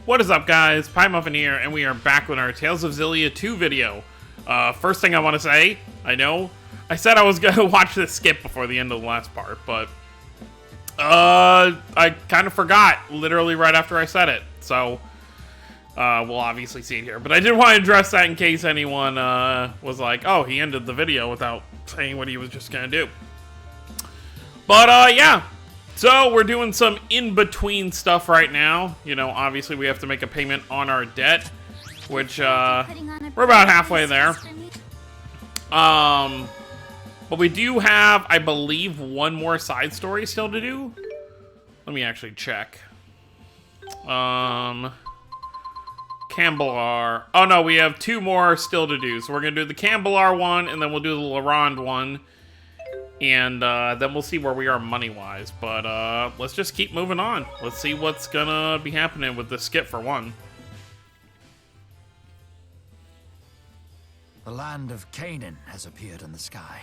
What is up, guys? Pie Muffin here, and we are back with our Tales of Xillia 2 video. First thing I want to say, I know I said I was going to watch this skip before the end of the last part, but I kind of forgot literally right after I said it. So, we'll obviously see it here. But I did want to address that in case anyone was like, oh, he ended the video without saying what he was just going to do. But, yeah. So, we're doing some in-between stuff right now. You know, obviously we have to make a payment on our debt, which, we're about halfway there. But we do have, I believe, one more side story still to do. Let me actually check. Cambalar. Oh, no, we have two more still to do. So we're going to do the Cambalar one, and then we'll do the Larond one. And then we'll see where we are money-wise. But let's just keep moving on. Let's see what's gonna be happening with the skip for one. The land of Canaan has appeared in the sky.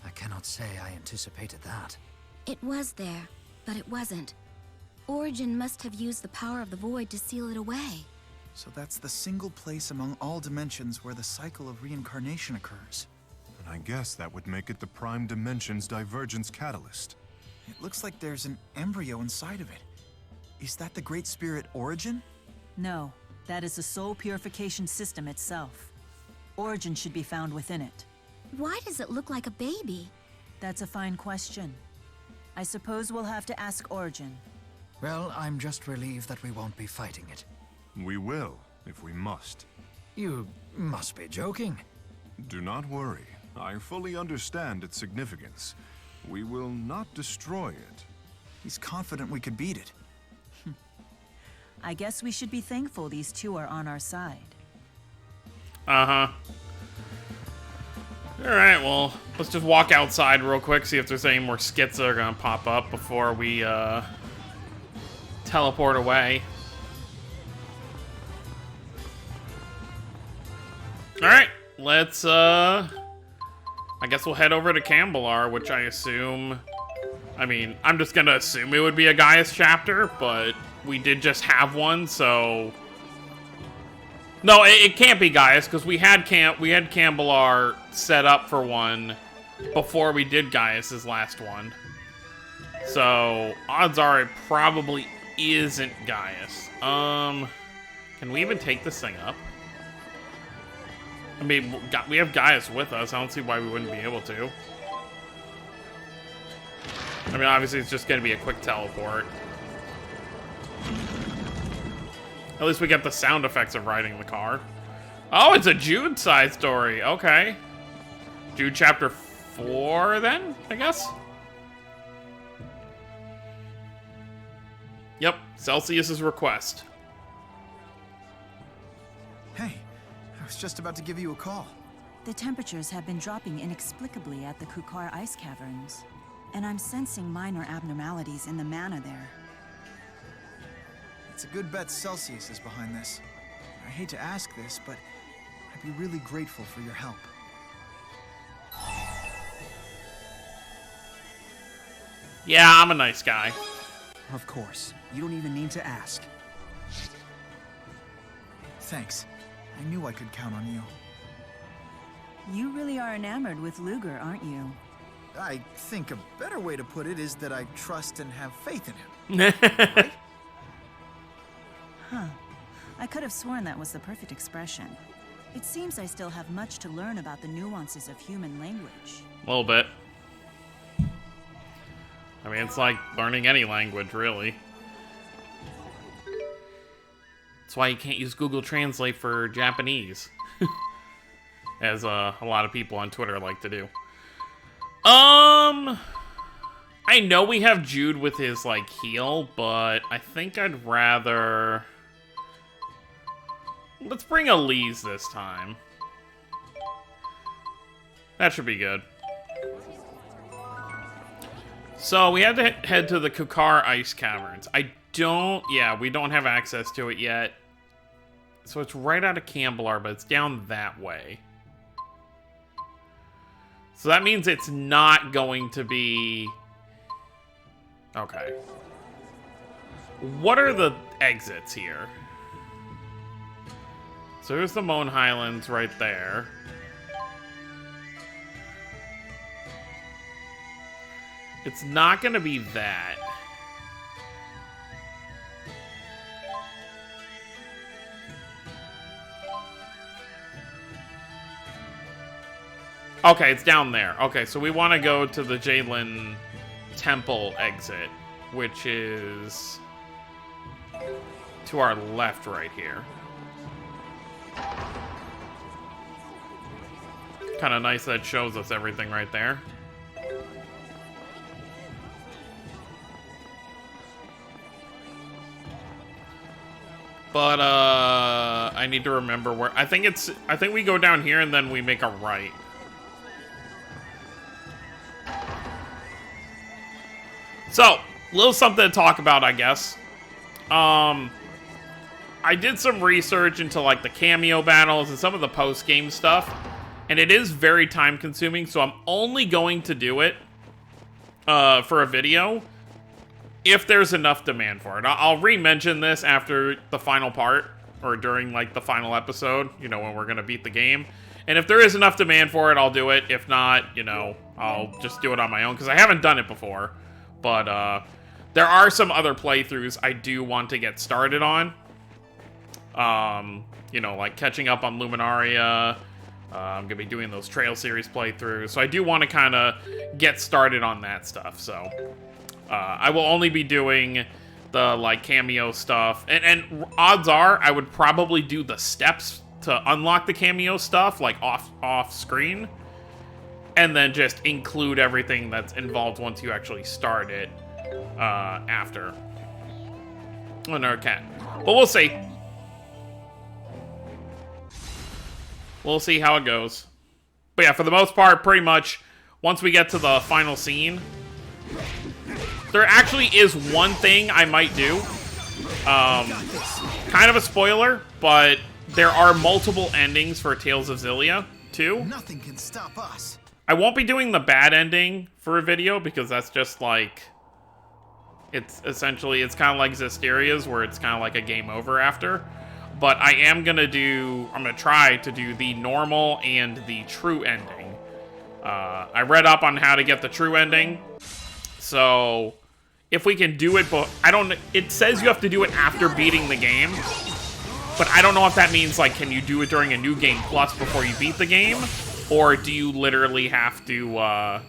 I cannot say I anticipated that. It was there, but it wasn't. Origin must have used the power of the void to seal it away. So that's the single place among all dimensions where the cycle of reincarnation occurs. And I guess that would make it the Prime Dimension's divergence catalyst. It looks like there's an embryo inside of it. Is that the Great Spirit Origin? No, that is the soul purification system itself. Origin should be found within it. Why does it look like a baby? That's a fine question. I suppose we'll have to ask Origin. Well, I'm just relieved that we won't be fighting it. We will, if we must. You must be joking. Do not worry. I fully understand its significance. We will not destroy it. He's confident we could beat it. I guess we should be thankful these two are on our side. Uh-huh. Alright, well, let's just walk outside real quick, see if there's any more skits that are gonna pop up before we, teleport away. Alright, let's, I guess we'll head over to Cambalar, which I assume... I mean, I'm just gonna assume it would be a Gaius chapter, but we did just have one, so... No, it can't be Gaius, because we had Cambalar set up for one before we did Gaius's last one. So, odds are it probably isn't Gaius. Can we even take this thing up? I mean, we have Gaius with us. I don't see why we wouldn't be able to. I mean, obviously, it's just going to be a quick teleport. At least we get the sound effects of riding the car. Oh, it's a Jude side story. Okay. Jude chapter 4, then, I guess? Yep, Celsius's request. Hey, I was just about to give you a call. The temperatures have been dropping inexplicably at the Kukar ice caverns, and I'm sensing minor abnormalities in the mana there. It's a good bet Celsius is behind this. I hate to ask this, but I'd be really grateful for your help. Yeah, I'm a nice guy. Of course. You don't even need to ask. Thanks. I knew I could count on you. You really are enamored with Luger, aren't you? I think a better way to put it is that I trust and have faith in him. Right? Huh. I could have sworn that was the perfect expression. It seems I still have much to learn about the nuances of human language. A little bit. I mean, it's like learning any language, really. That's why you can't use Google Translate for Japanese. As a lot of people on Twitter like to do. I know we have Jude with his, like, heal, but I think I'd rather... Let's bring Elise this time. That should be good. So, we had to head to the Kukar Ice Caverns. Yeah, we don't have access to it yet. So it's right out of Cambalar, but it's down that way. So that means it's not going to be... Okay. What are the exits here? So there's the Moan Highlands right there. It's not gonna be that. Okay, it's down there. Okay, so we want to go to the Jalen Temple exit, which is to our left right here. Kind of nice that it shows us everything right there. But, I need to remember where... I think we go down here and then we make a right. So, a little something to talk about, I guess. I did some research into, like, the cameo battles and some of the post-game stuff. And it is very time-consuming, so I'm only going to do it for a video if there's enough demand for it. I'll re-mention this after the final part, or during, like, the final episode, you know, when we're gonna beat the game. And if there is enough demand for it, I'll do it. If not, you know, I'll just do it on my own, because I haven't done it before. But, there are some other playthroughs I do want to get started on. You know, like catching up on Luminaria. I'm gonna be doing those Trail Series playthroughs. So I do want to kind of get started on that stuff, so... I will only be doing the, like, cameo stuff. And odds are, I would probably do the steps to unlock the cameo stuff, like, off screen. And then just include everything that's involved once you actually start it, after. Oh, no, cat. But we'll see. We'll see how it goes. But yeah, for the most part, pretty much, once we get to the final scene... There actually is one thing I might do. Kind of a spoiler, but there are multiple endings for Tales of Xillia, too. Nothing can stop us. I won't be doing the bad ending for a video, because that's just like... It's essentially, it's kind of like Zesteria's, where it's kind of like a game over after. But I am gonna try to do the normal and the true ending. I read up on how to get the true ending. So, if we can do it, but it says you have to do it after beating the game, but I don't know if that means, like, can you do it during a New Game Plus before you beat the game, or do you literally have to,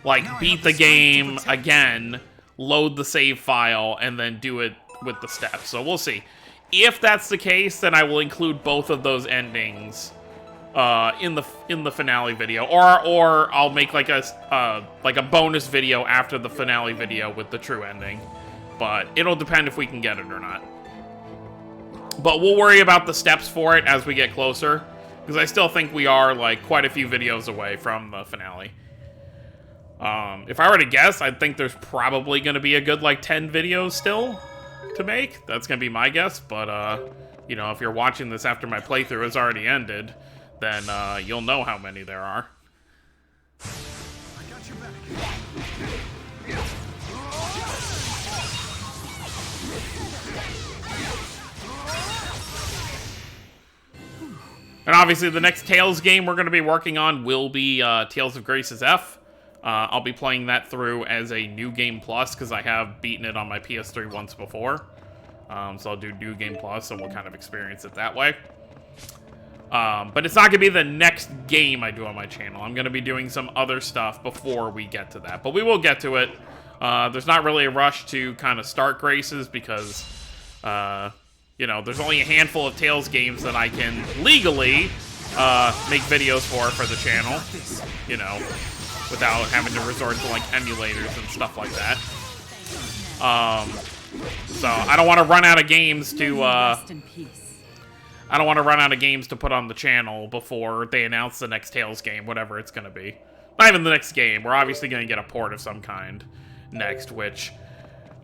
like, beat the game again, load the save file, and then do it with the steps. So we'll see. If that's the case, then I will include both of those endings in the finale video, or I'll make like a bonus video after the finale video with the true ending. But it'll depend if we can get it or not. But we'll worry about the steps for it as we get closer, because I still think we are like quite a few videos away from the finale. If I were to guess, I think there's probably going to be a good like 10 videos still to make. That's going to be my guess. But you know, if you're watching this after my playthrough has already ended, then you'll know how many there are. I got your back. And obviously the next Tales game we're going to be working on will be Tales of Graces F. I'll be playing that through as a New Game Plus, because I have beaten it on my PS3 once before. So I'll do New Game Plus, and we'll kind of experience it that way. But it's not going to be the next game I do on my channel. I'm going to be doing some other stuff before we get to that. But we will get to it. There's not really a rush to kind of start Graces, because, you know, there's only a handful of Tales games that I can legally make videos for the channel. You know, without having to resort to, like, emulators and stuff like that. So I don't want to run out of games to, I don't want to run out of games to put on the channel before they announce the next Tales game, whatever it's going to be. Not even the next game. We're obviously going to get a port of some kind next, which...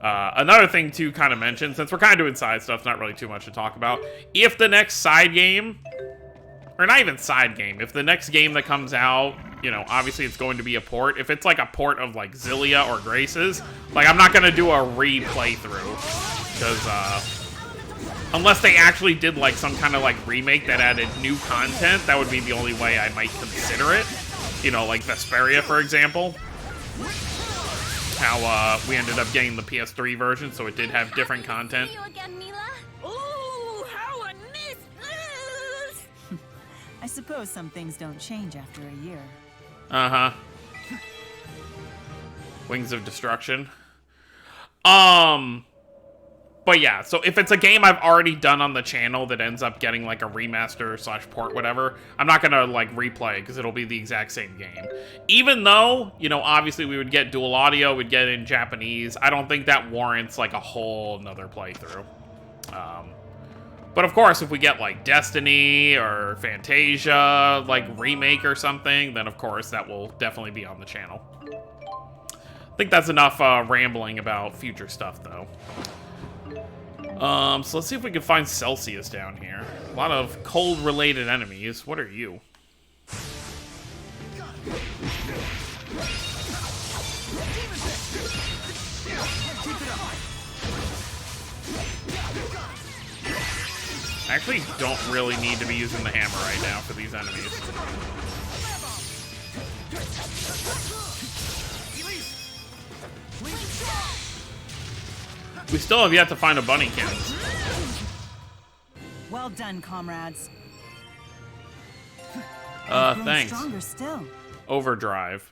another thing to kind of mention, since we're kind of doing side stuff, not really too much to talk about. If the next side game... Or not even side game. If the next game that comes out, you know, obviously it's going to be a port. If it's like a port of, like, Xillia or Graces, like, I'm not going to do a re-playthrough. Because, Unless they actually did like some kind of like remake that added new content, that would be the only way I might consider it. You know, like Vesperia, for example. How we ended up getting the PS3 version, so it did have different content. See you again, Mila. Ooh, how I miss this! I suppose some things don't change after a year. Uh-huh. Wings of Destruction. But yeah, so if it's a game I've already done on the channel that ends up getting like a remaster / port, whatever, I'm not gonna like replay it because it'll be the exact same game. Even though, you know, obviously we would get dual audio, we'd get it in Japanese. I don't think that warrants like a whole nother playthrough. But of course, if we get like Destiny or Fantasia, like remake or something, then of course that will definitely be on the channel. I think that's enough rambling about future stuff though. So let's see if we can find Celsius down here. A lot of cold-related enemies. What are you? I actually don't really need to be using the hammer right now for these enemies. We still have yet to find a Bunnykins. Well done, comrades. Thanks. Stronger still. Overdrive.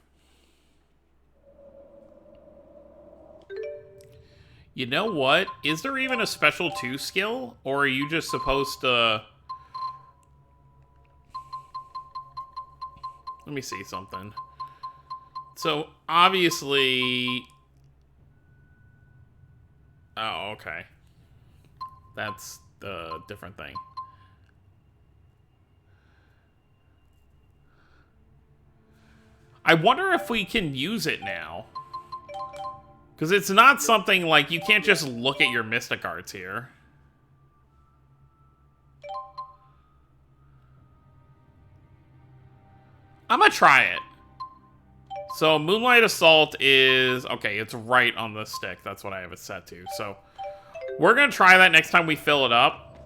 You know what? Is there even a special 2 skill? Or are you just supposed to... Let me see something. So, obviously... Oh, okay. That's the different thing. I wonder if we can use it now. Because it's not something like, you can't just look at your Mystic Arts here. I'm gonna try it. So, Moonlight Assault is... Okay, it's right on the stick. That's what I have it set to. So, we're going to try that next time we fill it up.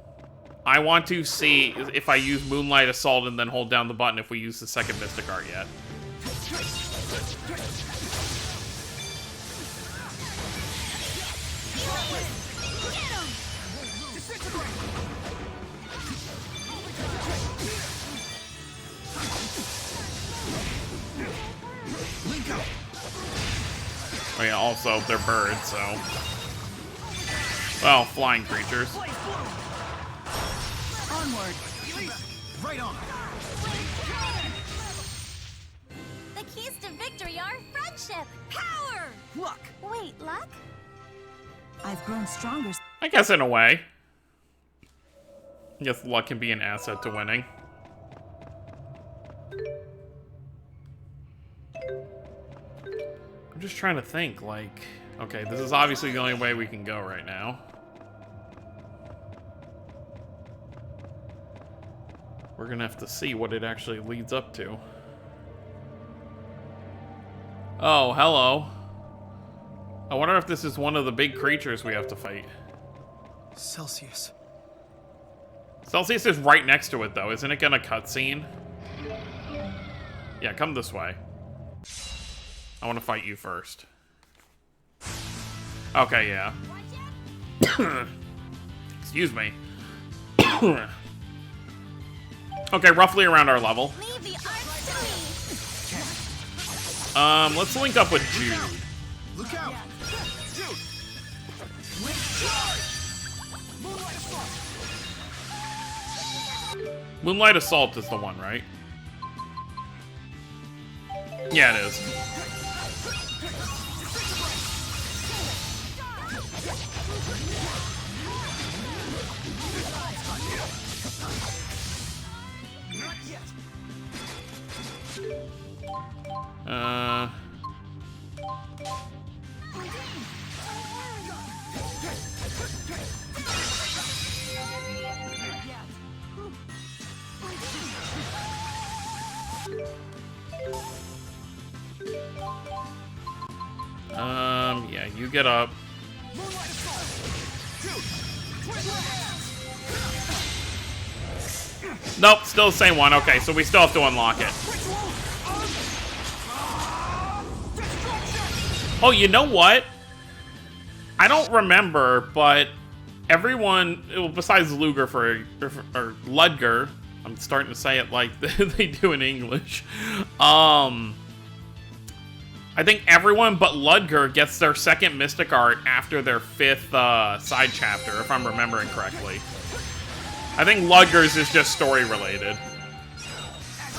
I want to see if I use Moonlight Assault and then hold down the button if we use the second Mystic Art yet. Oh yeah, also, they're birds, so... Well, flying creatures. Onward. Right on. The keys to victory are friendship, power. Look, Wait, luck? I've grown stronger. I guess in a way. I guess luck can be an asset to winning. I'm just trying to think, like... Okay, this is obviously the only way we can go right now. We're gonna have to see what it actually leads up to. Oh, hello. I wonder if this is one of the big creatures we have to fight. Celsius. Celsius is right next to it, though. Isn't it gonna cutscene? Yeah, come this way. I want to fight you first. Okay, yeah. Excuse me. Okay, roughly around our level. Leave the arts to me. Let's link up with Jude. Look out! Dude! Moonlight Assault is the one, right? Yeah, it is. Uh, Yeah, you get up. Nope, still the same one. Okay, so we still have to unlock it. Oh, you know what? I don't remember, but everyone, well, besides Luger or Ludger, I'm starting to say it like they do in English. I think everyone but Ludger gets their second Mystic Art after their 5th side chapter, if I'm remembering correctly. I think Ludger's is just story related.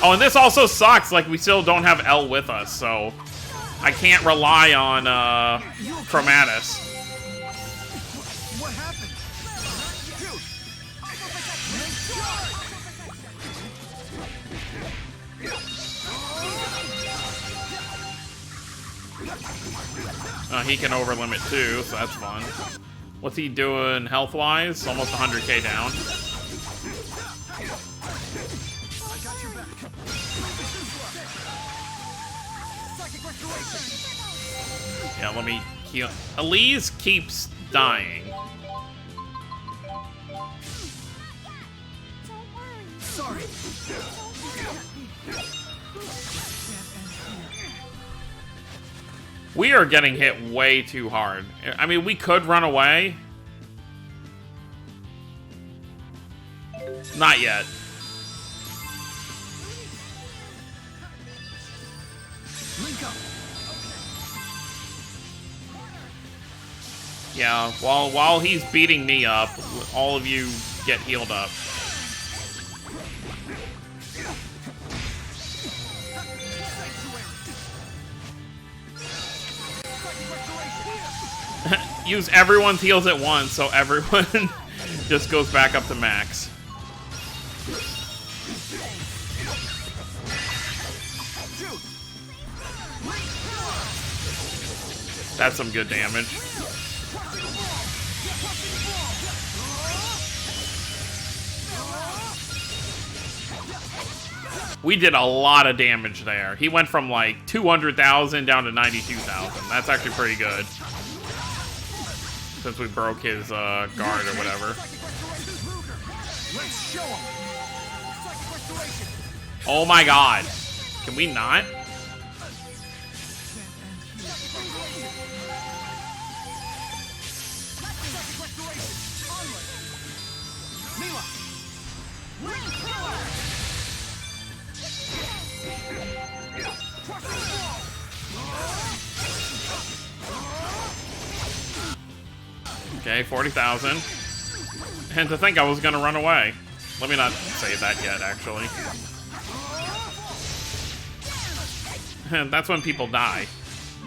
Oh, and this also sucks. Like, we still don't have L with us, so I can't rely on Chromatus. What happened? He can overlimit too, so that's fun. What's he doing health-wise? Almost 100k down. Yeah, let me heal. Elise keeps dying. Sorry. We are getting hit way too hard. I mean, we could run away. Not yet. Yeah, while he's beating me up, all of you get healed up. Use everyone's heals at once, so everyone just goes back up to max. That's some good damage. We did a lot of damage there. He went from like 200,000 down to 92,000. That's actually pretty good. Since we broke his guard or whatever. Oh my god. Can we not? Okay, 40,000. And to think I was gonna run away. Let me not say that yet, actually. And that's when people die.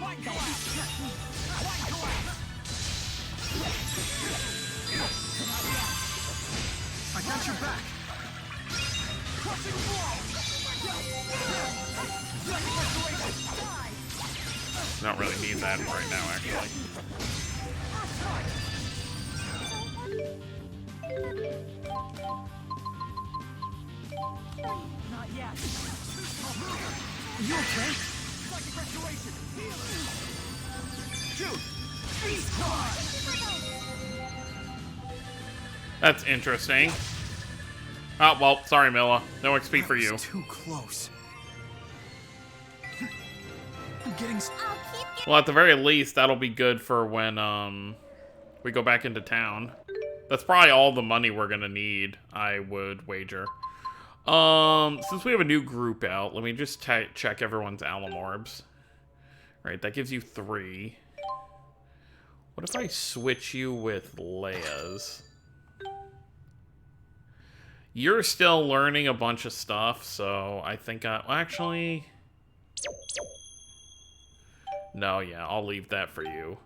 I got your back. Don't really need that right now, actually. Not yet. Are you okay? Psychic restoration. Dude, beast That's interesting. Oh, well, sorry, Milla. No XP for you. Too close. I'm getting. Well, at the very least, that'll be good for when we go back into town. That's probably all the money we're gonna need, I would wager. Since we have a new group out, let me just check everyone's alum orbs. Right, that gives you 3. What if I switch you with Leia's? You're still learning a bunch of stuff, so I think well, actually... No, yeah, I'll leave that for you.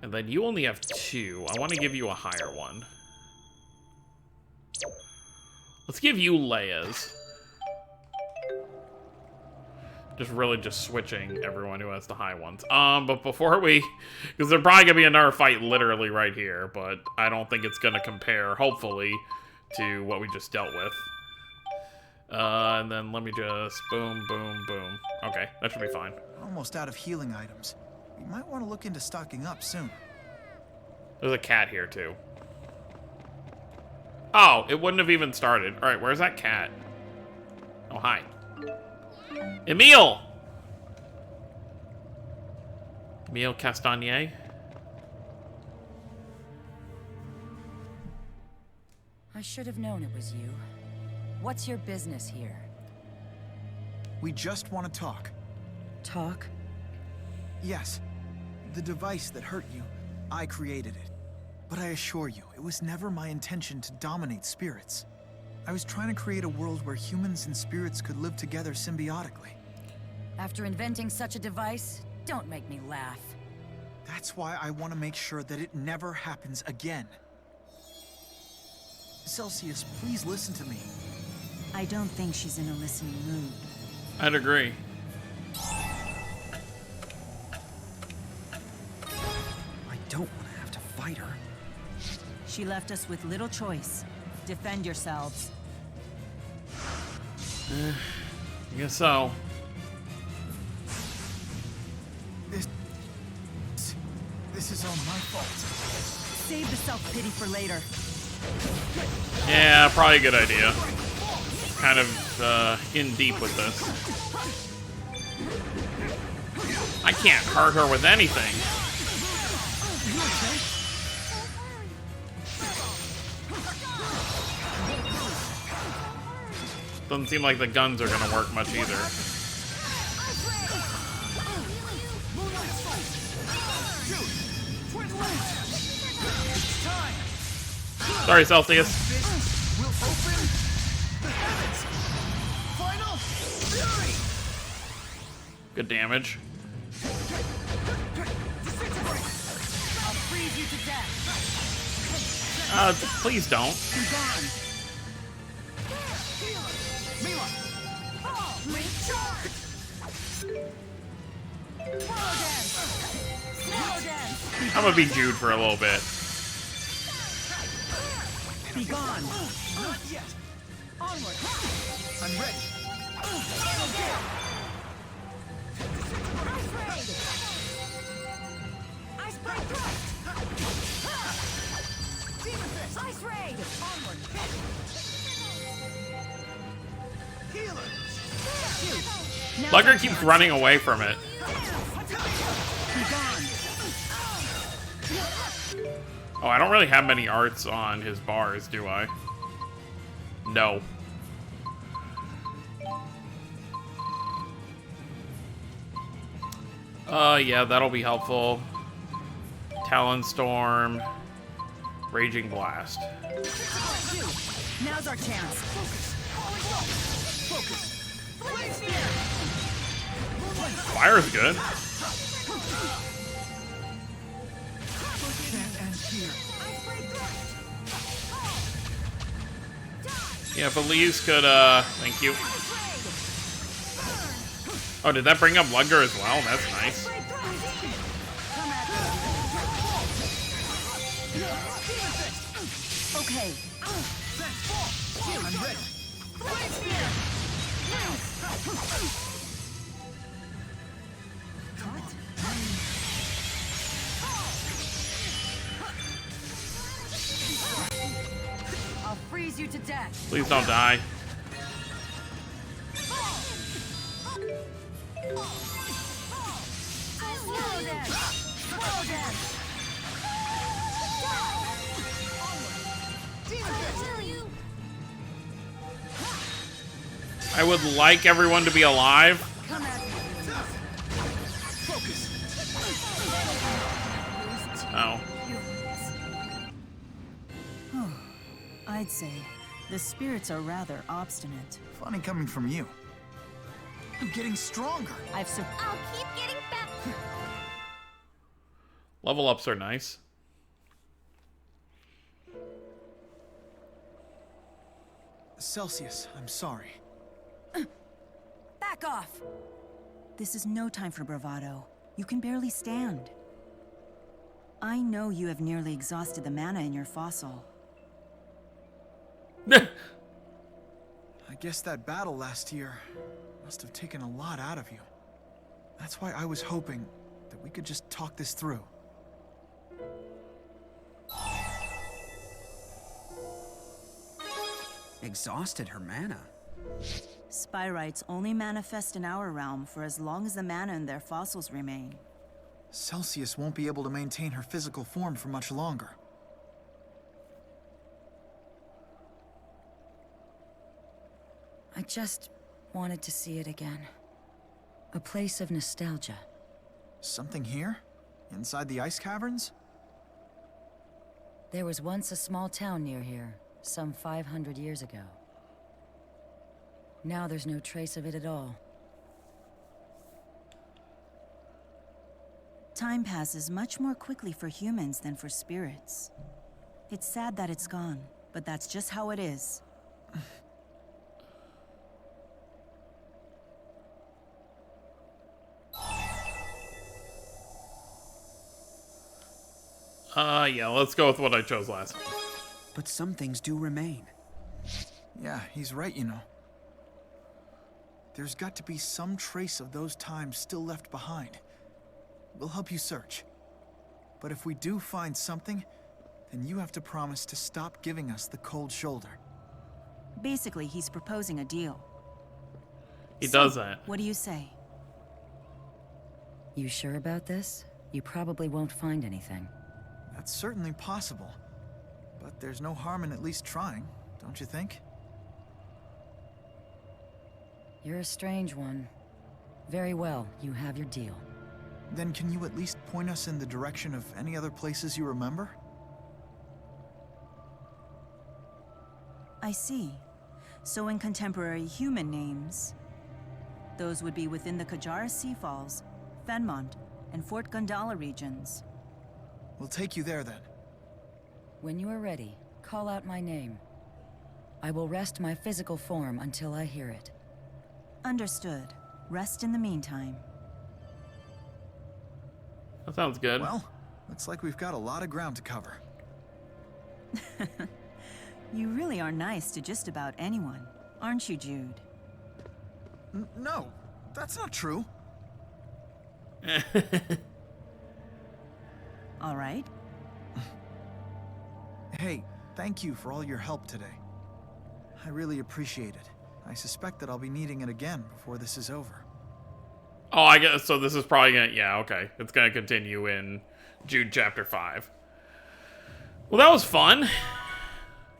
And then you only have 2. I want to give you a higher one. Let's give you Leia's. Just switching everyone who has the high ones. But before we... Because there's probably going to be another fight literally right here, but I don't think it's going to compare, hopefully, to what we just dealt with. And then let me just... Boom, boom, boom. Okay, that should be fine. Almost out of healing items. We might want to look into stocking up soon. There's a cat here, too. Oh, it wouldn't have even started. All right, where's that cat? Oh, hi. Emile! Emile Castagnier? I should have known it was you. What's your business here? We just want to talk. Talk? Yes. The device that hurt you, I created it. But I assure you, it was never my intention to dominate spirits. I was trying to create a world where humans and spirits could live together symbiotically. After inventing such a device, don't make me laugh. That's why I want to make sure that it never happens again. Celsius, please listen to me. I don't think she's in a listening mood. I'd agree. I don't want to have to fight her. She left us with little choice. Defend yourselves. I guess so. This is all my fault. Save the self-pity for later. Yeah, probably a good idea. Kind of in deep with this. I can't hurt her with anything. Doesn't seem like the guns are gonna work much either. Sorry, Celsius. Good damage. Please don't. I'm gonna be Jude for a little bit. Be gone. Not yet. Onward. I'm ready. Ice Blade Thrust! Demon Fist! Ice Raid! Onward! Healer! Lugger keeps running away from it. Oh, I don't really have many arts on his bars, do I? No. Yeah, that'll be helpful. Talon Storm. Raging Blast. Now's our chance. Fire's good. Can't end here. Yeah, if Elise could, thank you. Oh, did that bring up Lugger as well? That's nice. Okay. I'm ready. I'll freeze you to death! Please don't die. Swallow them! Swallow them! I would like everyone to be alive. Come at me! Oh. I'd say the spirits are rather obstinate. Funny coming from you. I'm getting stronger. I've I'll keep getting better. Level ups are nice. Celsius, I'm sorry. Back off! This is no time for bravado. You can barely stand. I know you have nearly exhausted the mana in your fossil. I guess that battle last year must have taken a lot out of you. That's why I was hoping that we could just talk this through. Exhausted her mana. Spyrites only manifest in our realm for as long as the mana in their fossils remain. Celsius won't be able to maintain her physical form for much longer. I just wanted to see it again. A place of nostalgia. Something here? Inside the ice caverns? There was once a small town near here, some 500 years ago. Now there's no trace of it at all. Time passes much more quickly for humans than for spirits. It's sad that it's gone, but that's just how it is. Yeah, let's go with what I chose last time. But some things do remain. Yeah, he's right, you know. There's got to be some trace of those times still left behind. We'll help you search. But if we do find something, then you have to promise to stop giving us the cold shoulder. Basically, he's proposing a deal. He does that. What do you say? You sure about this? You probably won't find anything. That's certainly possible. But there's no harm in at least trying, don't you think? You're a strange one. Very well, you have your deal. Then can you at least point us in the direction of any other places you remember? I see. So in contemporary human names, those would be within the Kajara Sea Falls, Fenmont, and Fort Gundala regions. We'll take you there then. When you are ready, call out my name. I will rest my physical form until I hear it. Understood. Rest in the meantime. That sounds good. Well, looks like we've got a lot of ground to cover. You really are nice to just about anyone, aren't you, Jude? No, that's not true. All right. Hey, thank you for all your help today. I really appreciate it. I suspect that I'll be needing it again before this is over. Oh, I guess, so this is probably gonna, yeah, okay. It's gonna continue in Jude Chapter 5. Well, that was fun. You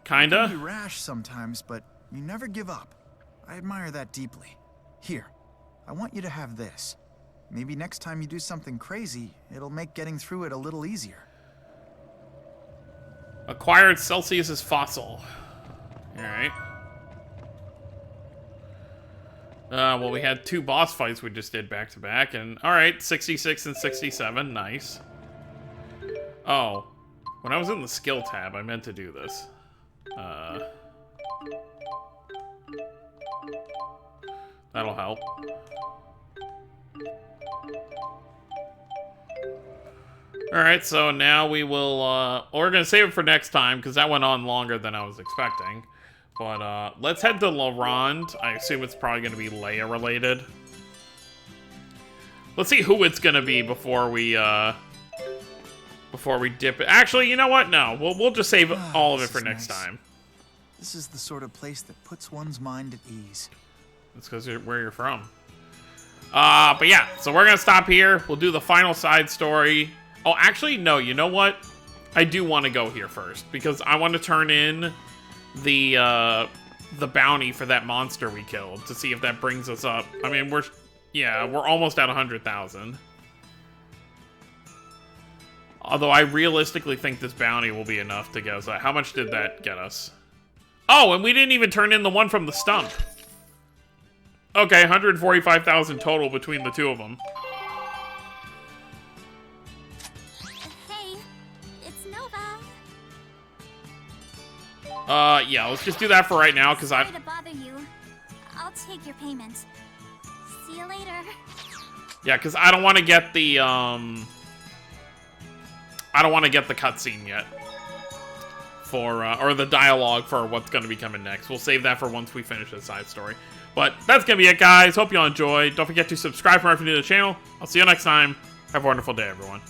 can Kinda. be rash sometimes, but you never give up. I admire that deeply. Here, I want you to have this. Maybe next time you do something crazy, it'll make getting through it a little easier. Acquired Celsius's fossil. Alright. Well, we had 2 boss fights we just did back to back, and alright, 66 and 67, nice. Oh, when I was in the skill tab, I meant to do this. That'll help. Alright, so now we will, we're gonna save it for next time, because that went on longer than I was expecting. But, let's head to LaRonde. I assume it's probably gonna be Leia related. Let's see who it's gonna be before we dip it. Actually, you know what? No, we'll just save all of it for next time. This is the sort of place that puts one's mind at ease. That's because where you're from. But yeah, so we're gonna stop here. We'll do the final side story. Oh, actually, no, you know what? I do want to go here first, because I want to turn in the bounty for that monster we killed, to see if that brings us up. I mean, we're almost at 100,000. Although I realistically think this bounty will be enough to get us that. How much did that get us? Oh, and we didn't even turn in the one from the stump. Okay, 145,000 total between the two of them. Hey, it's Nova. Yeah, let's just do that for right now, because Sorry to bother you. I'll take your payment. See you later. Yeah, because I don't want to get the, I don't want to get the cutscene yet. For, or the dialogue for what's going to be coming next. We'll save that for once we finish the side story. But that's going to be it, guys. Hope you all enjoyed. Don't forget to subscribe if you're new to the channel. I'll see you next time. Have a wonderful day, everyone.